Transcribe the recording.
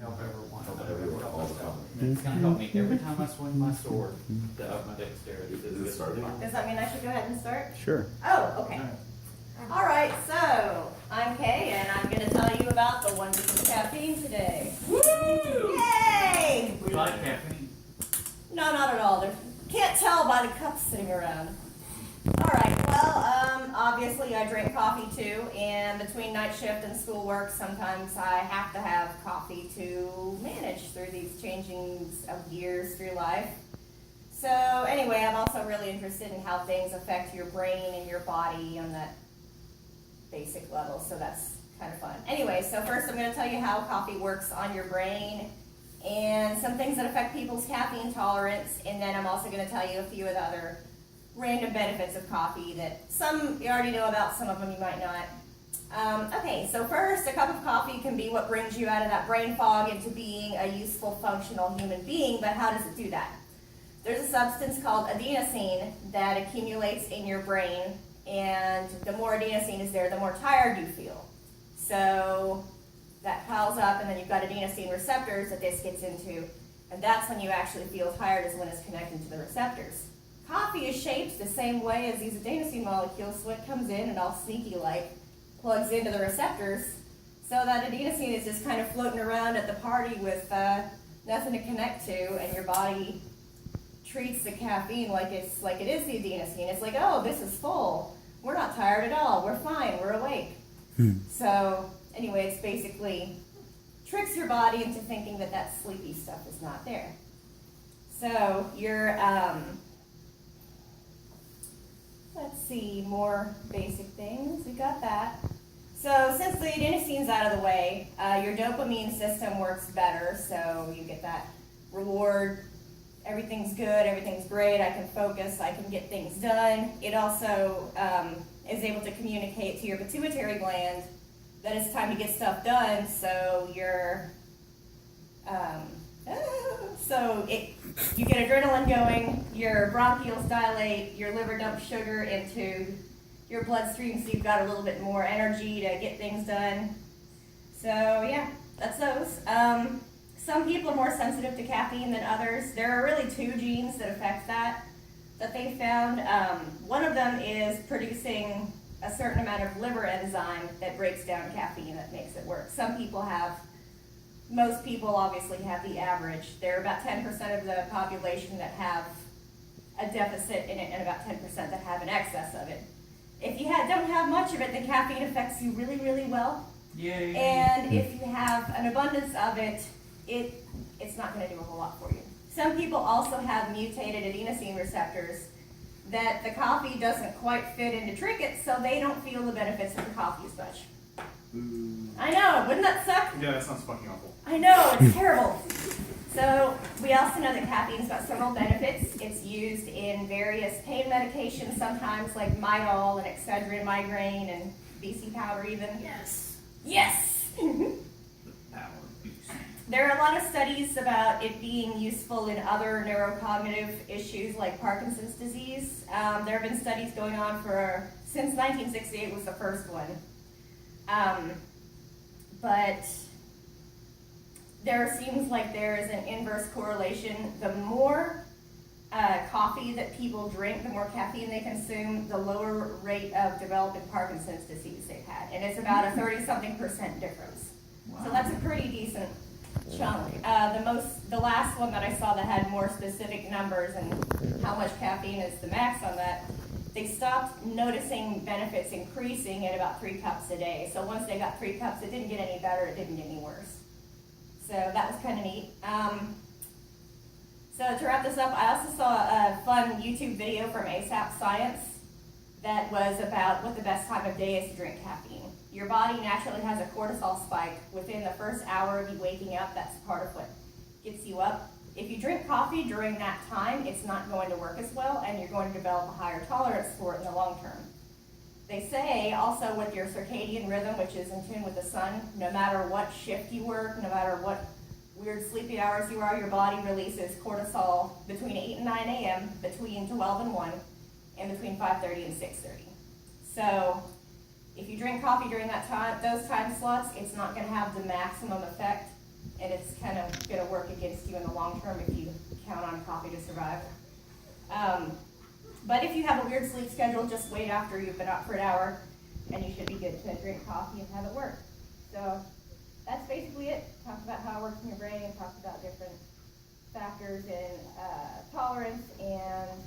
help everyone. Help everyone all the time. It's gonna help me every time I swing my sword to up my dexterity. Is it starting? Does that mean I should go ahead and start? Sure. Oh, okay. All right, so I'm Kay, and I'm going to tell you about the wonders of caffeine today. Woo! Yay! We like caffeine. No, not at all. Can't tell by the cups sitting around. All right, well, obviously I drink coffee too, and between night shift and schoolwork, sometimes I have to have coffee to manage through these changings of years through life. So anyway, I'm also really interested in how things affect your brain and your body on that basic level, so that's kind of fun. Anyway, so first I'm going to tell you how coffee works on your brain and some things that affect people's caffeine tolerance, and then I'm also going to tell you a few of the other random benefits of coffee that some you already know about, some of them you might not. Okay, so first, a cup of coffee can be what brings you out of that brain fog into being a useful, functional human being, but how does it do that? There's a substance called adenosine that accumulates in your brain, and the more adenosine is there, the more tired you feel. So that piles up, and then you've got adenosine receptors that this gets into, and that's when you actually feel tired, is when it's connecting to the receptors. Coffee is shaped the same way as these adenosine molecules, so it comes in and all sneaky-like plugs into the receptors, so that adenosine is just kind of floating around at the party with nothing to connect to, and your body treats the caffeine like it is the adenosine. It's like, oh, this is full. We're not tired at all. We're fine. We're awake. So anyway, it's basically tricks your body into thinking that that sleepy stuff is not there. So your let's see, more basic things. We got that. So since the adenosine's out of the way, your dopamine system works better. So you get that reward. Everything's good, everything's great, I can focus, I can get things done. It also is able to communicate to your pituitary gland that it's time to get stuff done, so you get adrenaline going, your bronchioles dilate, your liver dumps sugar into your bloodstream, so you've got a little bit more energy to get things done. So yeah, that's those. Some people are more sensitive to caffeine than others. There are really two genes that affect that they found. One of them is producing a certain amount of liver enzyme that breaks down caffeine that makes it work. Most people obviously have the average. There are about 10% of the population that have a deficit in it and about 10% that have an excess of it. If you don't have much of it, the caffeine affects you really, really well. Yay. And if you have an abundance of it, it's not going to do a whole lot for you. Some people also have mutated adenosine receptors that the coffee doesn't quite fit in to trick it, so they don't feel the benefits of the coffee as much. I know, wouldn't that suck? Yeah, that sounds fucking awful. I know, it's terrible. So we also know that caffeine's got several benefits. It's used in various pain medications, sometimes like Midol and Excedrin migraine and BC powder even. Yes. Yes! Power boost. There are a lot of studies about it being useful in other neurocognitive issues like Parkinson's disease. There have been studies going on since 1968 was the first one. But there seems like there is an inverse correlation. The more coffee that people drink, the more caffeine they consume, the lower rate of developing Parkinson's disease they've had. And it's about a 30-something% difference. Wow. So that's a pretty decent chunk. The last one that I saw that had more specific numbers and how much caffeine is the max on that, they stopped noticing benefits increasing at about 3 cups a day. So once they got 3 cups, it didn't get any better, it didn't get any worse. So that was kind of neat. So to wrap this up, I also saw a fun YouTube video from ASAP Science that was about what the best time of day is to drink caffeine. Your body naturally has a cortisol spike within the first hour of you waking up. That's part of what gets you up. If you drink coffee during that time, it's not going to work as well, and you're going to develop a higher tolerance for it in the long term. They say also with your circadian rhythm, which is in tune with the sun, no matter what shift you work, no matter what weird sleepy hours you are, your body releases cortisol between 8 and 9 a.m., between 12 and 1, and between 5:30 and 6:30. So if you drink coffee during those time slots, it's not going to have the maximum effect, and it's long term if you count on coffee to survive. But if you have a weird sleep schedule, just wait after you've been up for an hour, and you should be good to drink coffee and have it work. So that's basically it. Talked about how it works in your brain, and talked about different factors in tolerance and